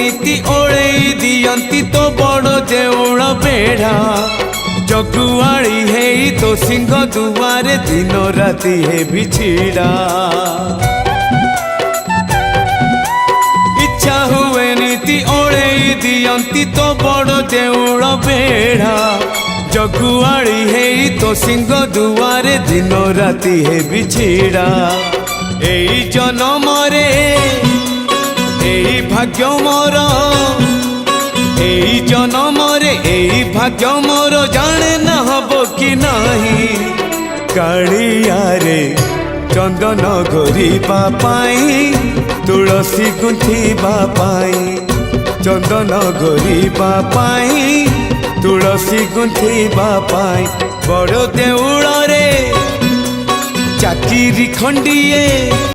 नीति ओळेई दियंती तो बड़ देउळ बेढ़ा जगुआड़ी है तो सिंह दुआरे दिन राति है बिछिड़ा इच्छा हुए नीति ओळेई दियंती तो बड़ देउळ बेढ़ा जगुआड़ी है तो सिंह दुआरे दिन राति है बिछिड़ा एई जन्म रे एई भाग्य मोर एई जन्म रे एई भाग्य मोर जाने न हबो कि नाही कालिया रे चंदन गोरीबा पाई तुलसी गुंथिबा पाई चंदन गोरीबा पाई तुलसी गुंथिबा पाई बड़ देउळ रे चाकिरी खंडिए।